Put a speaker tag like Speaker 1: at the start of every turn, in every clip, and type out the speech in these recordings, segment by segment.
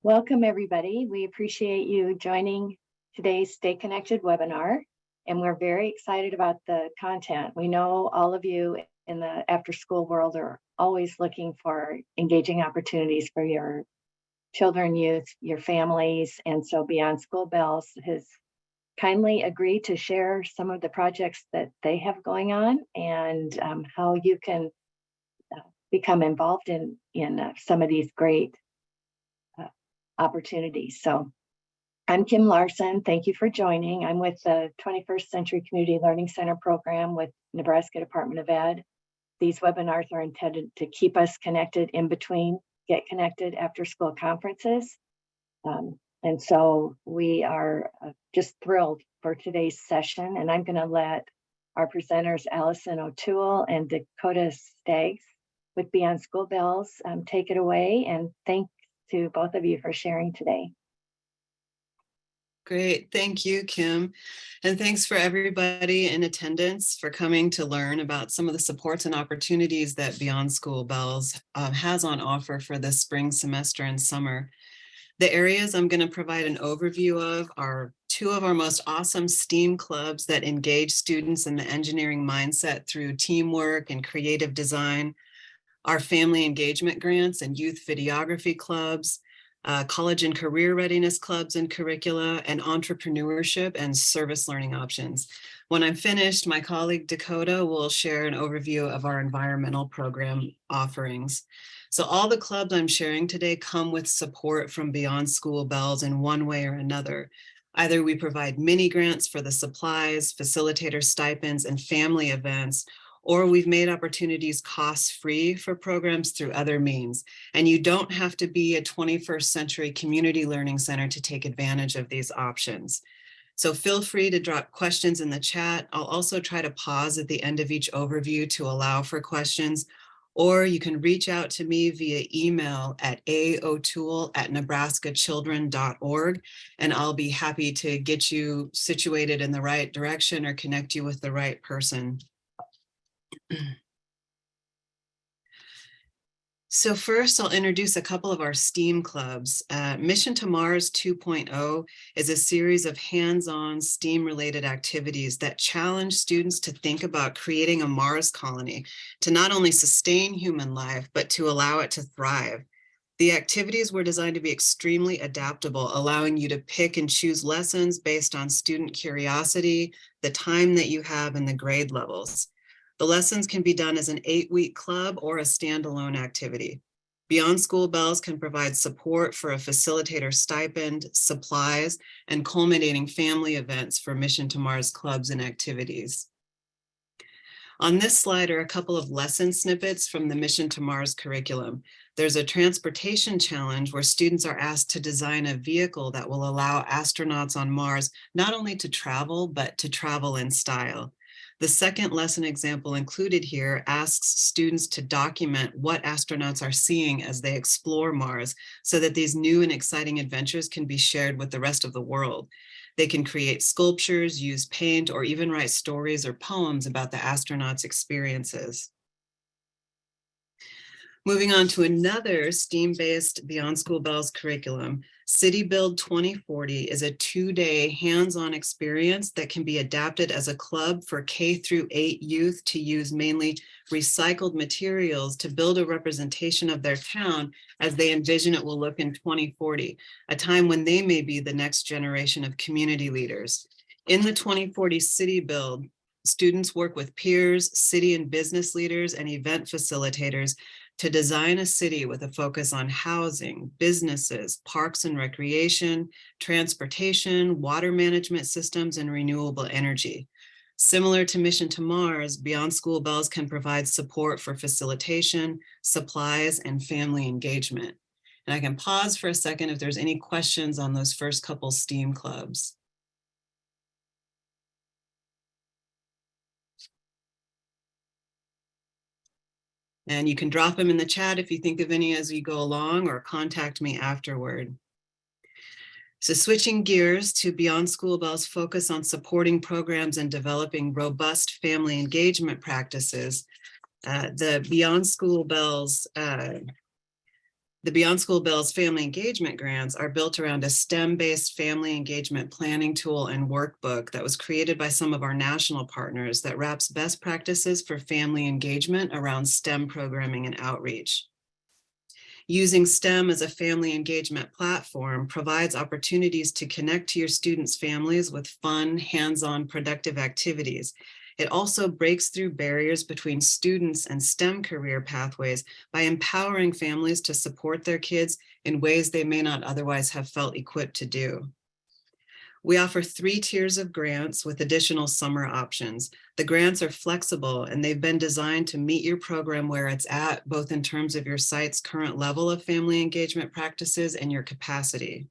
Speaker 1: Welcome, everybody. We appreciate you joining today's Stay Connected webinar, and we're very excited about the content. We know all of you in the after-school world are always looking for engaging opportunities for your children, youth, your families, and so Beyond School Bells has kindly agreed to share some of the projects that they have going on and how you can become involved in some of these great opportunities. So I'm Kim Larson. Thank you for joining. I'm with the 21st Century Community Learning Center program with Nebraska Department of Ed. These webinars are intended to keep us connected in between Get Connected after school conferences. And so we are just thrilled for today's session. And I'm going to let our presenters, Alison O'Toole and Dakota Staggs with Beyond School Bells, take it away. And thank to both of you for sharing today.
Speaker 2: Great, thank you, Kim. And thanks for everybody in attendance for coming to learn about some of the supports and opportunities that Beyond School Bells has on offer for this spring semester and summer. The areas I'm going to provide an overview of are two of our most awesome STEAM clubs that engage students in the engineering mindset through teamwork and creative design, our family engagement grants and youth videography clubs, college and career readiness clubs and curricula, and entrepreneurship and service learning options. When I'm finished, my colleague Dakota will share an overview of our environmental program offerings. So all the clubs I'm sharing today come with support from Beyond School Bells in one way or another. Either we provide mini grants for the supplies, facilitator stipends, and family events, or we've made opportunities cost-free for programs through other means. And you don't have to be a 21st Century Community Learning Center to take advantage of these options. So feel free to drop questions in the chat. I'll also try to pause at the end of each overview to allow for questions, or you can reach out to me via email at aotoole@nebraskachildren.org, and I'll be happy to get you situated in the right direction or connect you with the right person. So first, I'll introduce a couple of our STEAM clubs. Mission to Mars 2.0 is a series of hands-on STEAM-related activities that challenge students to think about creating a Mars colony to not only sustain human life, but to allow it to thrive. The activities were designed to be extremely adaptable, allowing you to pick and choose lessons based on student curiosity, the time that you have, and the grade levels. The lessons can be done as an 8-week club or a standalone activity. Beyond School Bells can provide support for a facilitator stipend, supplies, and culminating family events for Mission to Mars clubs and activities. On this slide are a couple of lesson snippets from the Mission to Mars curriculum. There's a transportation challenge where students are asked to design a vehicle that will allow astronauts on Mars not only to travel, but to travel in style. The second lesson example included here asks students to document what astronauts are seeing as they explore Mars so that these new and exciting adventures can be shared with the rest of the world. They can create sculptures, use paint, or even write stories or poems about the astronauts' experiences. Moving on to another STEAM-based Beyond School Bells curriculum, City Build 2040 is a 2-day hands-on experience that can be adapted as a club for K-8 youth to use mainly recycled materials to build a representation of their town as they envision it will look in 2040, a time when they may be the next generation of community leaders. In the 2040 City Build, students work with peers, city and business leaders, and event facilitators to design a city with a focus on housing, businesses, parks and recreation, transportation, water management systems, and renewable energy. Similar to Mission to Mars, Beyond School Bells can provide support for facilitation, supplies, and family engagement. And I can pause for a second if there's any questions on those first couple STEAM clubs. And you can drop them in the chat if you think of any as you go along, or contact me afterward. So switching gears to Beyond School Bells' focus on supporting programs and developing robust family engagement practices, the Beyond School Bells The Beyond School Bells family engagement grants are built around a STEM-based family engagement planning tool and workbook that was created by some of our national partners that wraps best practices for family engagement around STEM programming and outreach. Using STEM as a family engagement platform provides opportunities to connect to your students' families with fun, hands-on, productive activities. It also breaks through barriers between students and STEM career pathways by empowering families to support their kids in ways they may not otherwise have felt equipped to do. We offer 3 tiers of grants with additional summer options. The grants are flexible and they've been designed to meet your program where it's at, both in terms of your site's current level of family engagement practices and your capacity.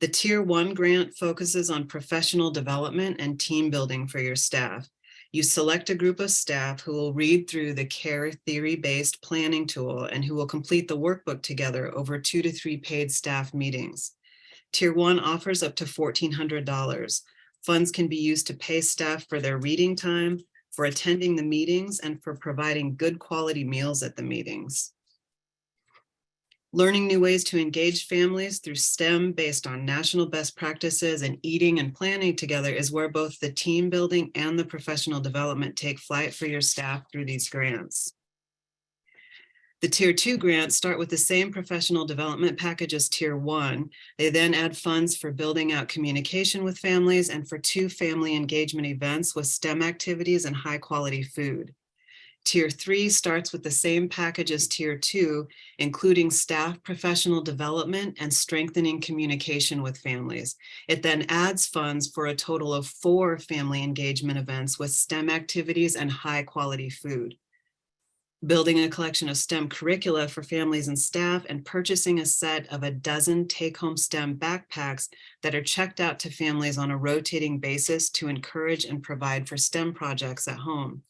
Speaker 2: The Tier 1 grant focuses on professional development and team building for your staff. You select a group of staff who will read through the CARE theory-based planning tool and who will complete the workbook together over 2 to 3 paid staff meetings. Tier 1 offers up to $1,400. Funds can be used to pay staff for their reading time, for attending the meetings, and for providing good quality meals at the meetings. Learning new ways to engage families through STEM based on national best practices and eating and planning together is where both the team building and the professional development take flight for your staff through these grants. The Tier 2 grants start with the same professional development package as Tier 1. They then add funds for building out communication with families and for 2 family engagement events with STEM activities and high quality food. Tier 3 starts with the same package as Tier 2, including staff professional development and strengthening communication with families. It then adds funds for a total of 4 family engagement events with STEM activities and high quality food. Building a collection of STEM curricula for families and staff, and purchasing a set of a dozen take-home STEM backpacks that are checked out to families on a rotating basis to encourage and provide for STEM projects at home.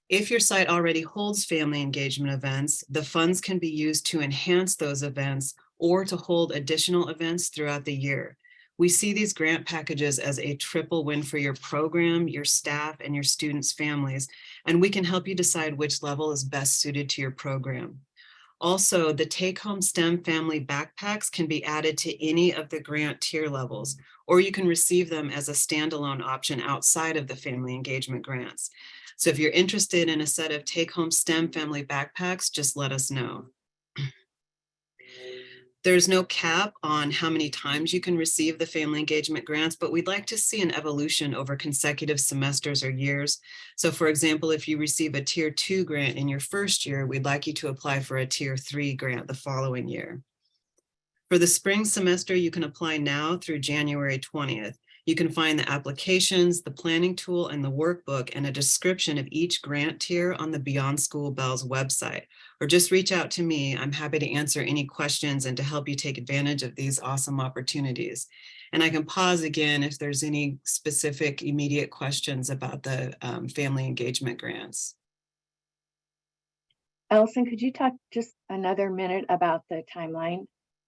Speaker 2: If your site already holds family engagement events, the funds can be used to enhance those events or to hold additional events throughout the year. We see these grant packages as a triple win for your program, your staff, and your students' families, and we can help you decide which level is best suited to your program. Also, the take-home STEM family backpacks can be added to any of the grant tier levels, or you can receive them as a standalone option outside of the family engagement grants. So if you're interested in a set of take-home STEM family backpacks, just let us know. There's no cap on how many times you can receive the family engagement grants, but we'd like to see an evolution over consecutive semesters or years. So for example, if you receive a Tier 2 grant in your first year, we'd like you to apply for a Tier 3 grant the following year. For the spring semester, you can apply now through January 20th. You can find the applications, the planning tool, and the workbook, and a description of each grant tier on the Beyond School Bells website. Or just reach out to me. I'm happy to answer any questions and to help you take advantage of these awesome opportunities. And I can pause again if there's any specific immediate questions about the family engagement grants.
Speaker 1: Alison, could you talk just another minute about the timeline?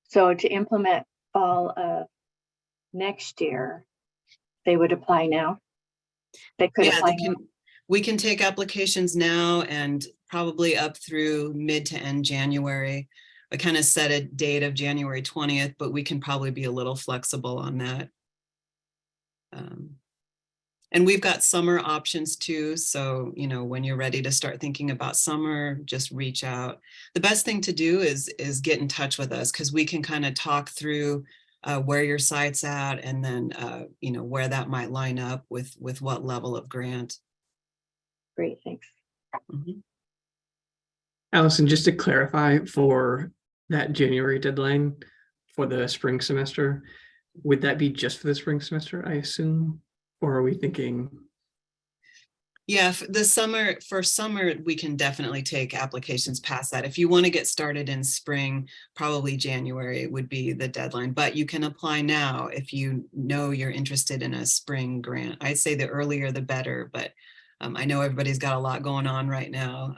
Speaker 1: So to implement fall of next year, they would apply now? They could apply now?
Speaker 2: We can take applications now and probably up through mid to end January. I kind of set a date of January 20th, but we can probably be a little flexible on that. And we've got summer options too. So, you know, when you're ready to start thinking about summer, just reach out. The best thing to do is get in touch with us, because we can kind of talk through where your site's at, and then, you know, where that might line up with what level of grant.
Speaker 1: Great, thanks.
Speaker 2: Mm-hmm.
Speaker 3: Alison, just to clarify, for that January deadline for the spring semester, would that be just for the spring semester, I assume? Or are we thinking?
Speaker 2: Yeah, for summer, we can definitely take applications past that. If you want to get started in spring, probably January would be the deadline, but you can apply now if you know you're interested in a spring grant. I'd say the earlier the better, but I know everybody's got a lot going on right now.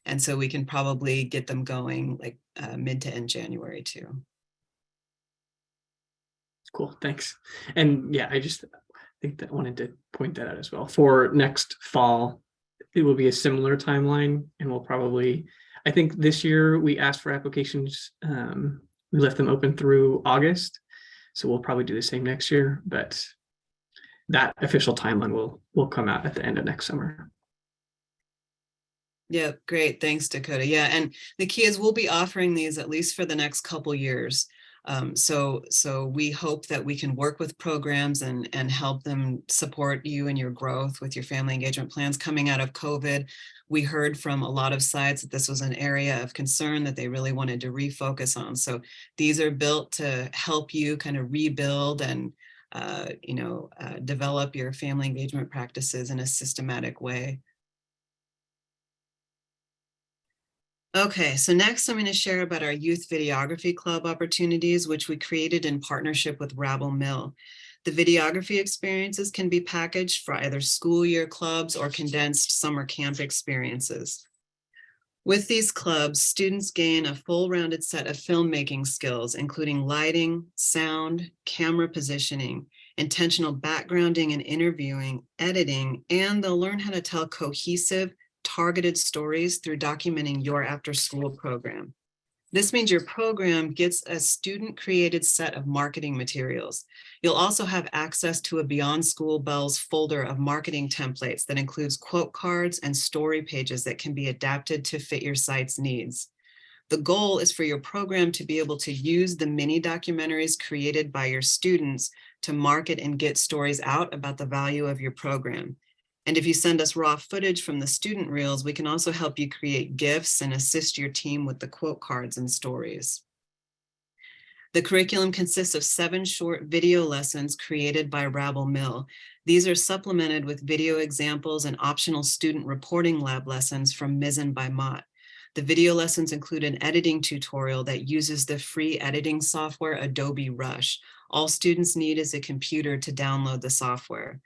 Speaker 2: And so we can probably get them going like mid to end January too.
Speaker 3: Cool, thanks. And yeah, I think that wanted to point that out as well. For next fall, it will be a similar timeline, and we'll probably, I think this year we asked for applications. We left them open through August. So we'll probably do the same next year, but that official timeline will come out at the end of next summer.
Speaker 2: Yeah, great. Thanks, Dakota. Yeah, and the key is we'll be offering these at least for the next couple years. So we hope that we can work with programs and help them support you and your growth with your family engagement plans. Coming out of COVID, we heard from a lot of sites that this was an area of concern that they really wanted to refocus on. So these are built to help you kind of rebuild and develop your family engagement practices in a systematic way. Okay, so next I'm going to share about our Youth Videography Club opportunities, which we created in partnership with Rabble Mill. The videography experiences can be packaged for either school year clubs or condensed summer camp experiences. With these clubs, students gain a full-rounded set of filmmaking skills, including lighting, sound, camera positioning, intentional backgrounding and interviewing, editing, and they'll learn how to tell cohesive, targeted stories through documenting your after-school program. This means your program gets a student-created set of marketing materials. You'll also have access to a Beyond School Bells folder of marketing templates that includes quote cards and story pages that can be adapted to fit your site's needs. The goal is for your program to be able to use the mini documentaries created by your students to market and get stories out about the value of your program. And if you send us raw footage from the student reels, we can also help you create GIFs and assist your team with the quote cards and stories. The curriculum consists of 7 short video lessons created by Rabble Mill. These are supplemented with video examples and optional student reporting lab lessons from Mizzen by Mott. The video lessons include an editing tutorial that uses the free editing software Adobe Rush. All students need is a computer to download the software.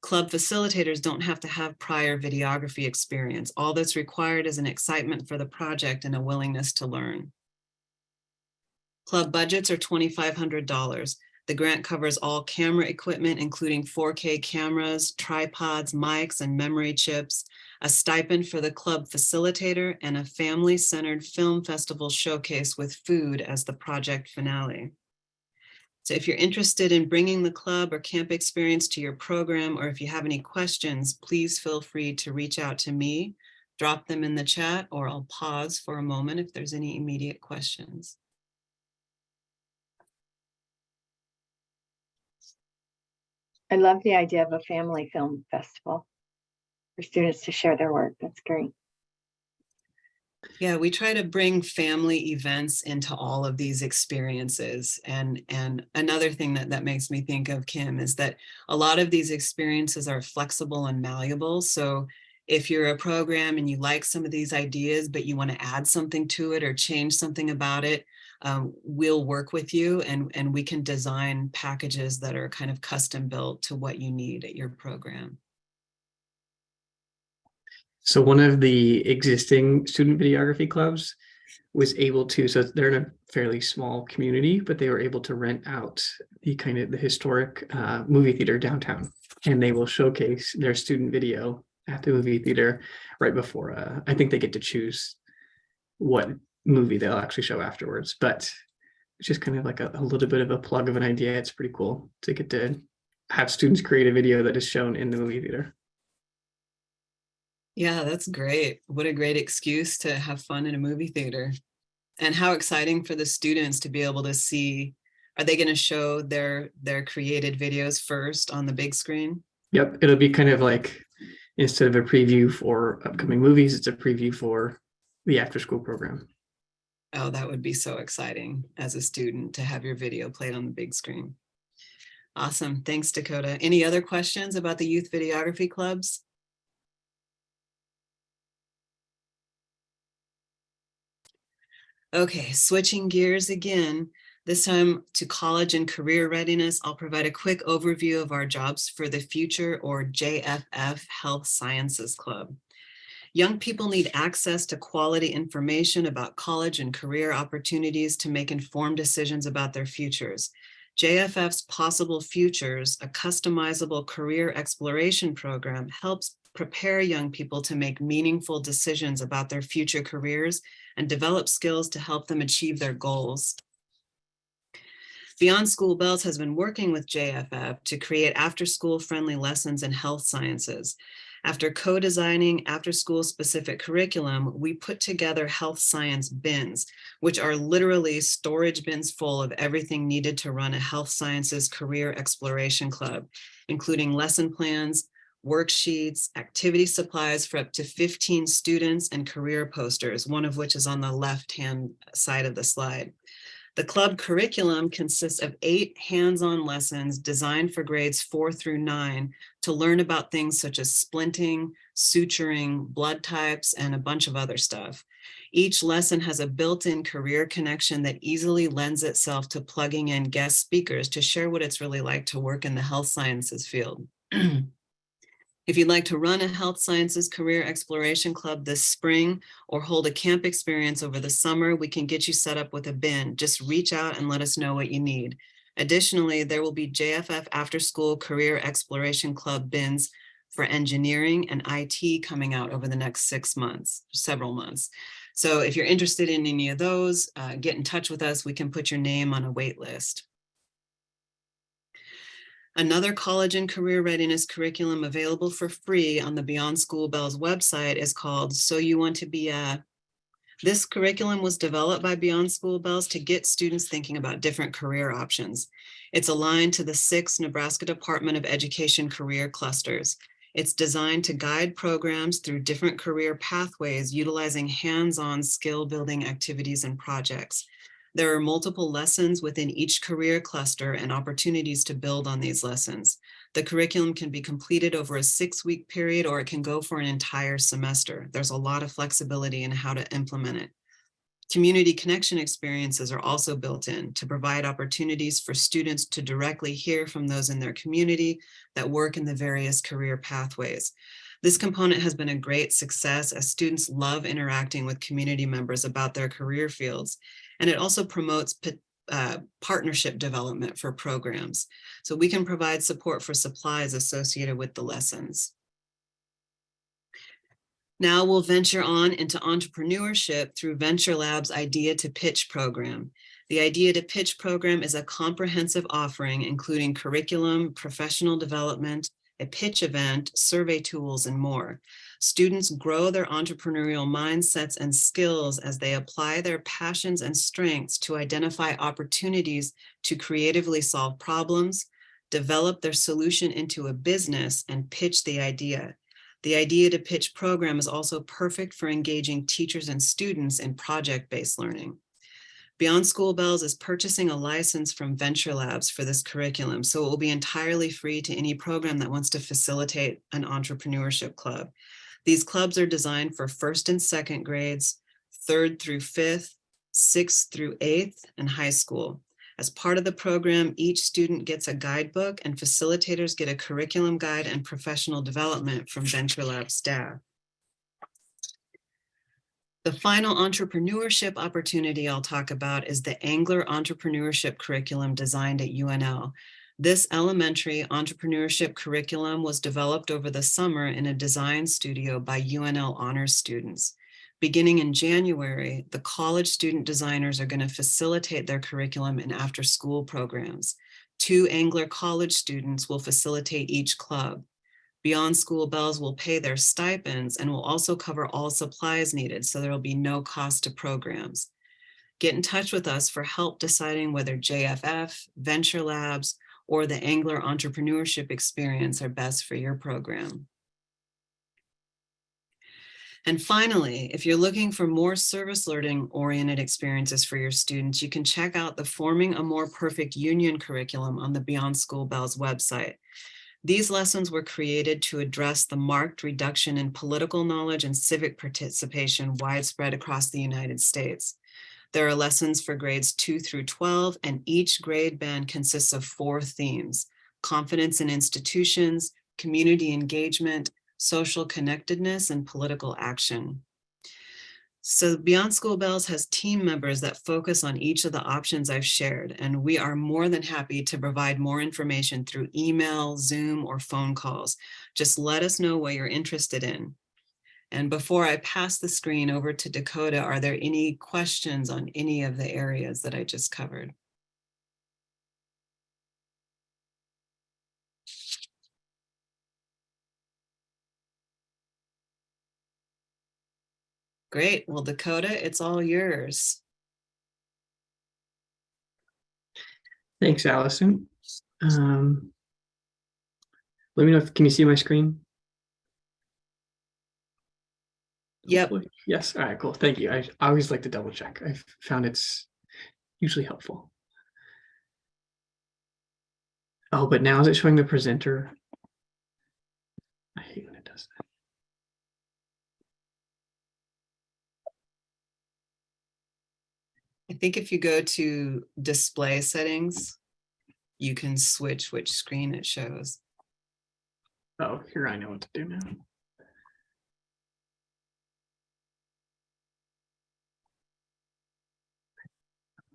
Speaker 2: Club facilitators don't have to have prior videography experience. All that's required is an excitement for the project and a willingness to learn. Club budgets are $2,500. The grant covers all camera equipment, including 4K cameras, tripods, mics, and memory chips, a stipend for the club facilitator, and a family-centered film festival showcase with food as the project finale. So if you're interested in bringing the club or camp experience to your program, or if you have any questions, please feel free to reach out to me, drop them in the chat, or I'll pause for a moment if there's any immediate questions.
Speaker 1: I love the idea of a family film festival for students to share their work. That's great.
Speaker 2: Yeah, we try to bring family events into all of these experiences. And another thing that makes me think of, Kim, is that a lot of these experiences are flexible and malleable. So if you're a program and you like some of these ideas, but you want to add something to it or change something about it, we'll work with you and we can design packages that are kind of custom built to what you need at your program.
Speaker 3: So one of the existing student videography clubs was able to, so they're in a fairly small community, but they were able to rent out the historic movie theater downtown, and they will showcase their student video at the movie theater right before, I think they get to choose what movie they'll actually show afterwards, but it's just kind of like a little bit of a plug of an idea. It's pretty cool to get to have students create a video that is shown in the movie theater.
Speaker 2: Yeah, that's great. What a great excuse to have fun in a movie theater. And how exciting for the students to be able to see, are they going to show their created videos first on the big screen?
Speaker 3: Yep, it'll be kind of like, instead of a preview for upcoming movies, it's a preview for the after school program.
Speaker 2: Oh, that would be so exciting as a student to have your video played on the big screen. Awesome. Thanks, Dakota. Any other questions about the youth videography clubs? Okay, switching gears again, this time to college and career readiness, I'll provide a quick overview of our Jobs for the Future, or JFF, Health Sciences Club. Young people need access to quality information about college and career opportunities to make informed decisions about their futures. JFF's Possible Futures, a customizable career exploration program, helps prepare young people to make meaningful decisions about their future careers and develop skills to help them achieve their goals. Beyond School Bells has been working with JFF to create after-school friendly lessons in health sciences. After co-designing after-school specific curriculum, we put together health science bins, which are literally storage bins full of everything needed to run a health sciences career exploration club, including lesson plans, worksheets, activity supplies for up to 15 students, and career posters, one of which is on the left-hand side of the slide. The club curriculum consists of 8 hands-on lessons designed for grades 4 through 9 to learn about things such as splinting, suturing, blood types, and a bunch of other stuff. Each lesson has a built-in career connection that easily lends itself to plugging in guest speakers to share what it's really like to work in the health sciences field. If you'd like to run a health sciences career exploration club this spring or hold a camp experience over the summer, we can get you set up with a bin. Just reach out and let us know what you need. Additionally, there will be JFF After School Career Exploration Club bins for engineering and IT coming out over the next several months. So if you're interested in any of those, get in touch with us. We can put your name on a wait list. Another college and career readiness curriculum available for free on the Beyond School Bells website is called So You Want to Be a. This curriculum was developed by Beyond School Bells to get students thinking about different career options. It's aligned to the 6 Nebraska Department of Education career clusters. It's designed to guide programs through different career pathways utilizing hands-on skill building activities and projects. There are multiple lessons within each career cluster and opportunities to build on these lessons. The curriculum can be completed over a 6-week period, or it can go for an entire semester. There's a lot of flexibility in how to implement it. Community connection experiences are also built in to provide opportunities for students to directly hear from those in their community that work in the various career pathways. This component has been a great success as students love interacting with community members about their career fields, and it also promotes partnership development for programs. So we can provide support for supplies associated with the lessons. Now we'll venture on into entrepreneurship through Venture Lab's Idea to Pitch program. The Idea to Pitch program is a comprehensive offering including curriculum, professional development, a pitch event, survey tools, and more. Students grow their entrepreneurial mindsets and skills as they apply their passions and strengths to identify opportunities to creatively solve problems, develop their solution into a business, and pitch the idea. The Idea to Pitch program is also perfect for engaging teachers and students in project-based learning. Beyond School Bells is purchasing a license from Venture Labs for this curriculum, so it will be entirely free to any program that wants to facilitate an entrepreneurship club. These clubs are designed for 1st and 2nd grades, 3rd through 5th, 6th through 8th, and high school. As part of the program, each student gets a guidebook and facilitators get a curriculum guide and professional development from Venture Lab staff. The final entrepreneurship opportunity I'll talk about is the Angler Entrepreneurship Curriculum designed at UNL. This elementary entrepreneurship curriculum was developed over the summer in a design studio by UNL honors students. Beginning in January, the college student designers are going to facilitate their curriculum in after-school programs. 2 Angler college students will facilitate each club. Beyond School Bells will pay their stipends and will also cover all supplies needed, so there will be no cost to programs. Get in touch with us for help deciding whether JFF, Venture Labs, or the Angler Entrepreneurship Experience are best for your program. And finally, if you're looking for more service learning oriented experiences for your students, you can check out the Forming a More Perfect Union curriculum on the Beyond School Bells website. These lessons were created to address the marked reduction in political knowledge and civic participation widespread across the United States. There are lessons for grades 2 through 12, and each grade band consists of 4 themes: confidence in institutions, community engagement, social connectedness, and political action. So Beyond School Bells has team members that focus on each of the options I've shared, and we are more than happy to provide more information through email, Zoom, or phone calls. Just let us know what you're interested in. And before I pass the screen over to Dakota, are there any questions on any of the areas that I just covered? Great. Well, Dakota, it's all yours.
Speaker 3: Thanks, Allison. Let me know can you see my screen?
Speaker 2: Yep.
Speaker 3: Hopefully. Yes. All right, cool. Thank you. I always like to double check. I've found it's usually helpful. Oh, but now is it showing the presenter? I hate when it does that.
Speaker 2: I think if you go to display settings, you can switch which screen it shows.
Speaker 3: Oh, here I know what to do now.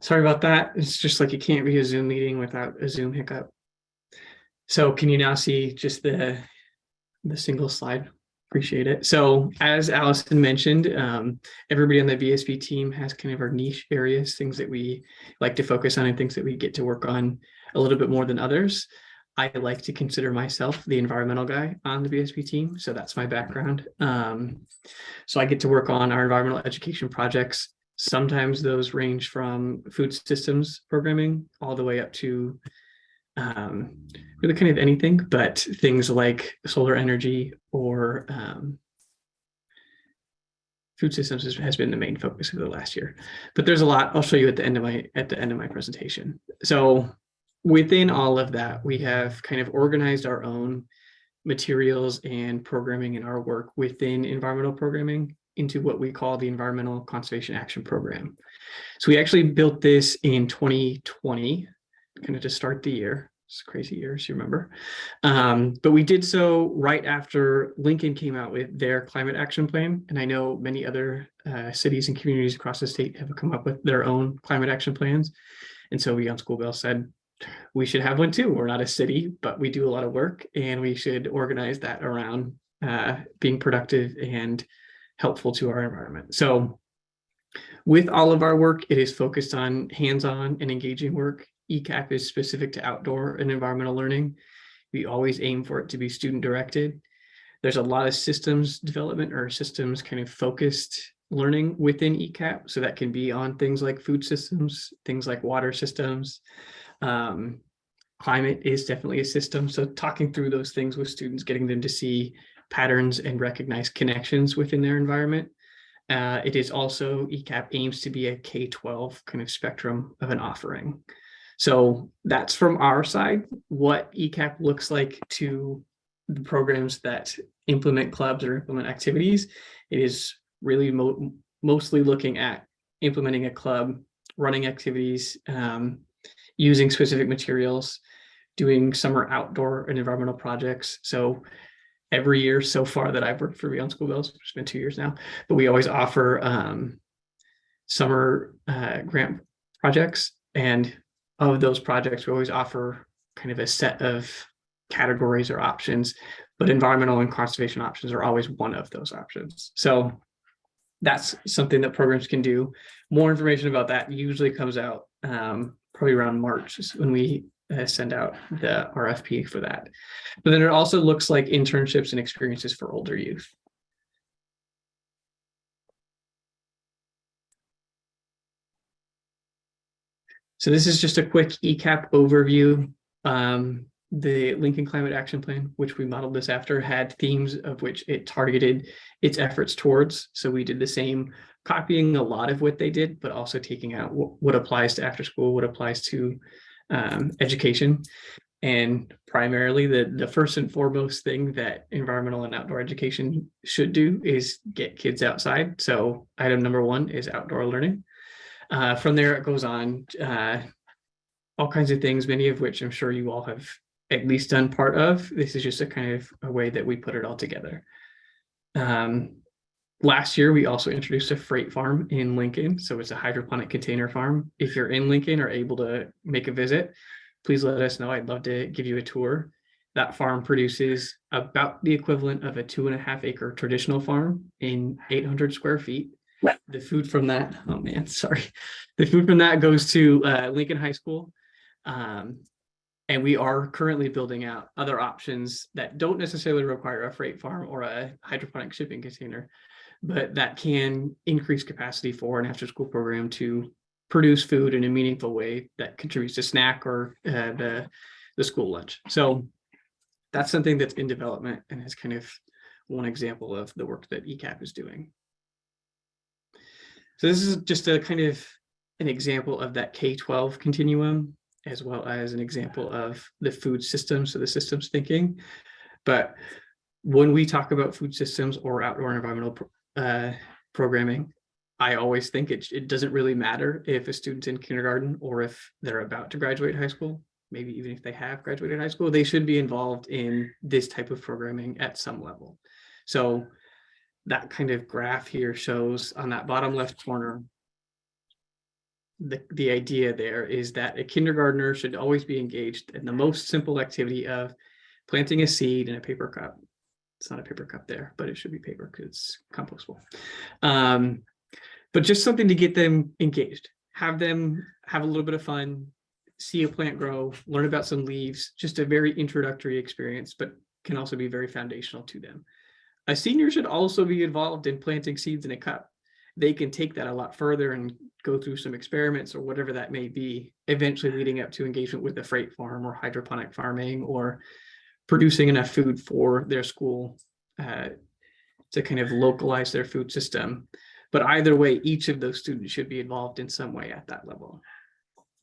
Speaker 3: Sorry about that. It's just like it can't be a Zoom meeting without a Zoom hiccup. So can you now see just the single slide? Appreciate it. So as Allison mentioned, everybody on the VSB team has kind of our niche areas, things that we like to focus on and things that we get to work on a little bit more than others. I like to consider myself the environmental guy on the VSB team. So that's my background. So I get to work on our environmental education projects. Sometimes those range from food systems programming all the way up to really kind of anything, but things like solar energy or food systems has been the main focus of the last year. But there's a lot I'll show you at the end of my presentation. So within all of that, we have kind of organized our own materials and programming in our work within environmental programming into what we call the Environmental Conservation Action Program. So we actually built this in 2020, kind of to start the year. It's a crazy year, as you remember. But we did so right after Lincoln came out with their climate action plan. And I know many other cities and communities across the state have come up with their own climate action plans. And so we on School Bell said, we should have one too. We're not a city, but we do a lot of work and we should organize that around being productive and helpful to our environment. So with all of our work, it is focused on hands-on and engaging work. ECAP is specific to outdoor and environmental learning. We always aim for it to be student-directed. There's a lot of systems development or systems kind of focused learning within ECAP. So that can be on things like food systems, things like water systems. Climate is definitely a system. So talking through those things with students, getting them to see patterns and recognize connections within their environment. It is also, ECAP aims to be a K-12 kind of spectrum of an offering. So that's from our side, what ECAP looks like to the programs that implement clubs or implement activities. It is really mostly looking at implementing a club, running activities, using specific materials, doing summer outdoor and environmental projects. So every year so far that I've worked for Beyond School Bells, it's been 2 years now, but we always offer summer grant projects. And of those projects, we always offer kind of a set of categories or options, but environmental and conservation options are always one of those options. So that's something that programs can do. More information about that usually comes out probably around March when we send out the RFP for that. But then it also looks like internships and experiences for older youth. So this is just a quick ECAP overview. The Lincoln Climate Action Plan, which we modeled this after, had themes of which it targeted its efforts towards. So we did the same, copying a lot of what they did, but also taking out what applies to after school, what applies to education. And primarily the first and foremost thing that environmental and outdoor education should do is get kids outside. So item number 1 is outdoor learning. From there, it goes on all kinds of things, many of which I'm sure you all have at least done part of. This is just a kind of a way that we put it all together. Last year, we also introduced a freight farm in Lincoln. So it's a hydroponic container farm. If you're in Lincoln or able to make a visit, please let us know. I'd love to give you a tour. That farm produces about the equivalent of a 2.5 acre traditional farm in 800 square feet. The food from that, oh man, sorry. The food from that goes to Lincoln High School. And we are currently building out other options that don't necessarily require a freight farm or a hydroponic shipping container, but that can increase capacity for an after-school program to produce food in a meaningful way that contributes to snack or the school lunch. So that's something that's in development and is kind of one example of the work that ECAP is doing. So this is just a kind of an example of that K-12 continuum, as well as an example of the food systems, so the systems thinking. But when we talk about food systems or outdoor environmental programming, I always think it doesn't really matter if a student's in kindergarten or if they're about to graduate high school. Maybe even if they have graduated high school, they should be involved in this type of programming at some level. So that kind of graph here shows on that bottom left corner, the idea there is that a kindergartner should always be engaged in the most simple activity of planting a seed in a paper cup. It's not a paper cup there, but it should be paper because it's compostable. But just something to get them engaged, have them have a little bit of fun, see a plant grow, learn about some leaves, just a very introductory experience, but can also be very foundational to them. A senior should also be involved in planting seeds in a cup. They can take that a lot further and go through some experiments or whatever that may be, eventually leading up to engagement with the freight farm or hydroponic farming or producing enough food for their school to kind of localize their food system. But either way, each of those students should be involved in some way at that level.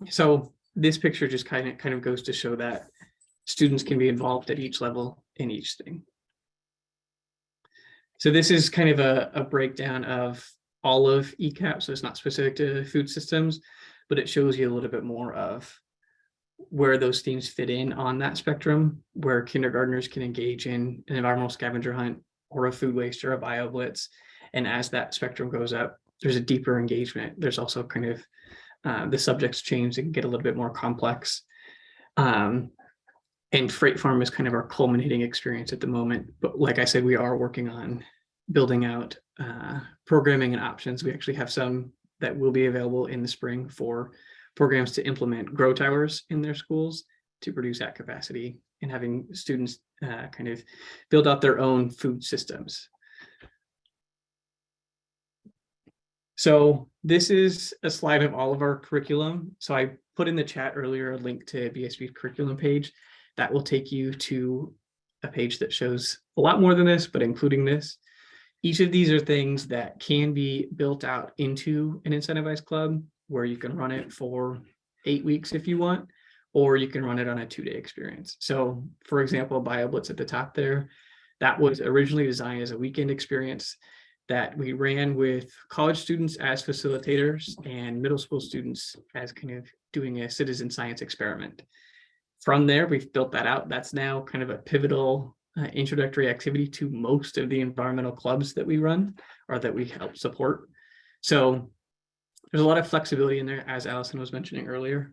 Speaker 3: So this picture just kind of goes to show that students can be involved at each level in each thing. So this is kind of a breakdown of all of ECAP. So it's not specific to food systems, but it shows you a little bit more of where those themes fit in on that spectrum, where kindergartners can engage in an environmental scavenger hunt or a food waste or a bio blitz. And as that spectrum goes up, there's a deeper engagement. There's also kind of the subjects change and get a little bit more complex. And Freight Farm is kind of our culminating experience at the moment. But like I said, we are working on building out programming and options. We actually have some that will be available in the spring for programs to implement grow towers in their schools to produce at capacity and having students kind of build out their own food systems. So this is a slide of all of our curriculum. So I put in the chat earlier a link to BSB's curriculum page that will take you to a page that shows a lot more than this, but including this. Each of these are things that can be built out into an incentivized club where you can run it for 8 weeks if you want, or you can run it on a 2-day experience. So for example, BioBlitz at the top there, that was originally designed as a weekend experience that we ran with college students as facilitators and middle school students as kind of doing a citizen science experiment. From there, we've built that out. That's now kind of a pivotal introductory activity to most of the environmental clubs that we run or that we help support. So there's a lot of flexibility in there, as Alison was mentioning earlier.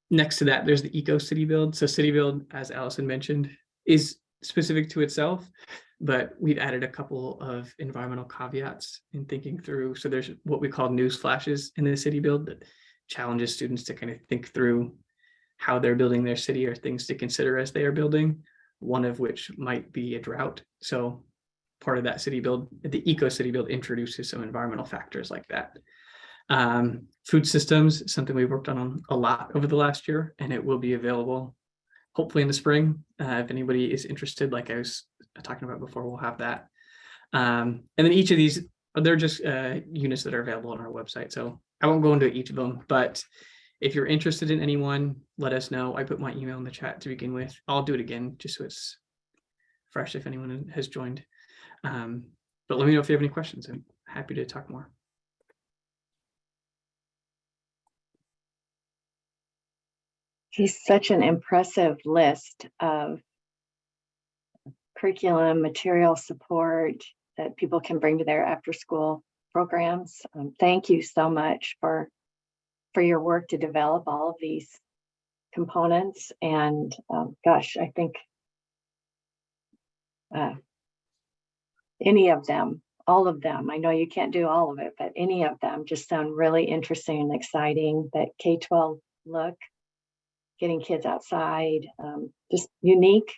Speaker 3: Next to that, there's the Eco City Build. So City Build, as Alison mentioned, is specific to itself, but we've added a couple of environmental caveats in thinking through. So there's what we call news flashes in the City Build that challenges students to kind of think through how they're building their city or things to consider as they are building, one of which might be a drought. So part of that city build, the Eco City Build, introduces some environmental factors like that. Food systems, something we've worked on a lot over the last year, and it will be available hopefully in the spring. If anybody is interested, like I was talking about before, we'll have that. And then each of these, they're just units that are available on our website. So I won't go into each of them, but if you're interested in anyone, let us know. I put my email in the chat to begin with. I'll do it again just so it's fresh if anyone has joined. But let me know if you have any questions. I'm happy to talk more.
Speaker 1: He's such an impressive list of curriculum, material support, that people can bring to their after school programs. Thank you so much for your work to develop all of these components. And gosh, I think any of them, all of them, I know you can't do all of it, but any of them just sound really interesting and exciting. That K-12 look, getting kids outside, just unique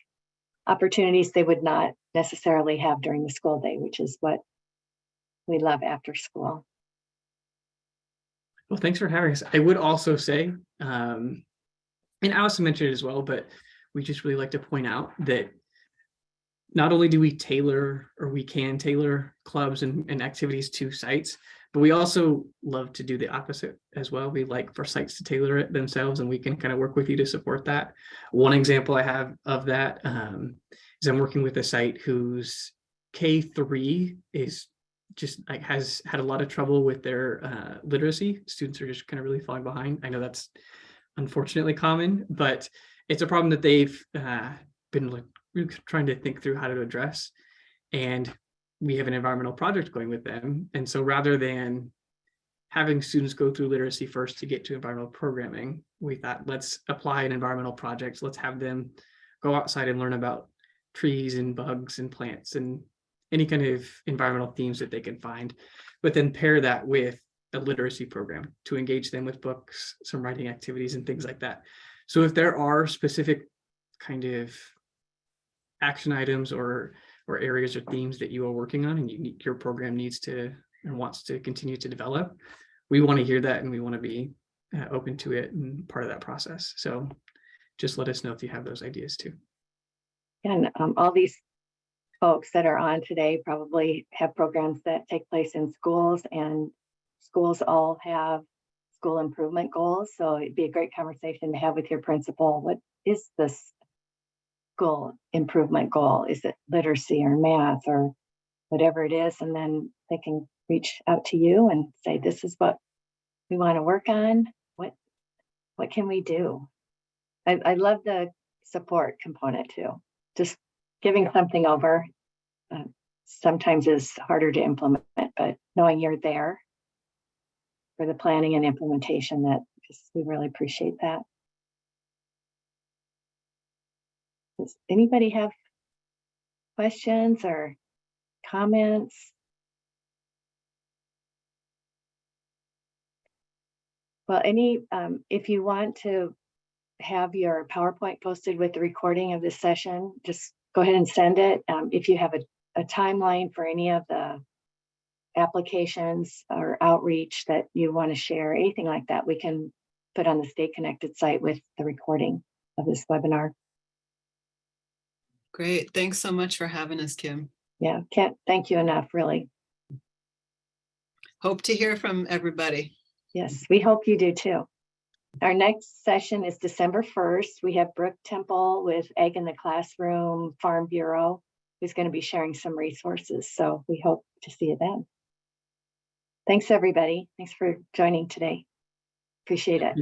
Speaker 1: opportunities they would not necessarily have during the school day, which is what we love after school.
Speaker 3: Well, thanks for having us. I would also say, and Alison mentioned it as well, but we just really like to point out that not only do we tailor, or we can tailor clubs and activities to sites, but we also love to do the opposite as well. We like for sites to tailor it themselves, and we can kind of work with you to support that. One example I have of that is I'm working with a site whose K3 is just like has had a lot of trouble with their literacy. Students are just kind of really falling behind. I know that's unfortunately common, but it's a problem that they've been like really trying to think through how to address. And we have an environmental project going with them. And so rather than having students go through literacy first to get to environmental programming, we thought, let's apply an environmental project. Let's have them go outside and learn about trees and bugs and plants and any kind of environmental themes that they can find, but then pair that with a literacy program to engage them with books, some writing activities and things like that. So if there are specific kind of action items or areas or themes that you are working on and your program needs to and wants to continue to develop, we want to hear that, and we want to be open to it and part of that process. So just let us know if you have those ideas too.
Speaker 1: And all these folks that are on today probably have programs that take place in schools, and schools all have school improvement goals. So it'd be a great conversation to have with your principal. What is this school improvement goal? Is it literacy or math or whatever it is? And then they can reach out to you and say, this is what we want to work on. What can we do? I love the support component too. Just giving something over sometimes is harder to implement, but knowing you're there for the planning and implementation, we really appreciate that. Does anybody have questions or comments? Well, if you want to have your PowerPoint posted with the recording of this session, just go ahead and send it. If you have a timeline for any of the applications or outreach that you want to share, anything like that, we can put on the StayConnected site with the recording of this webinar.
Speaker 2: Great. Thanks so much for having us, Kim.
Speaker 1: Yeah, can't thank you enough, really.
Speaker 2: Hope to hear from everybody.
Speaker 1: Yes, we hope you do too. Our next session is December 1st. We have Brooke Temple with Egg in the Classroom Farm Bureau, who's going to be sharing some resources. So we hope to see you then. Thanks, everybody. Thanks for joining today. Appreciate it.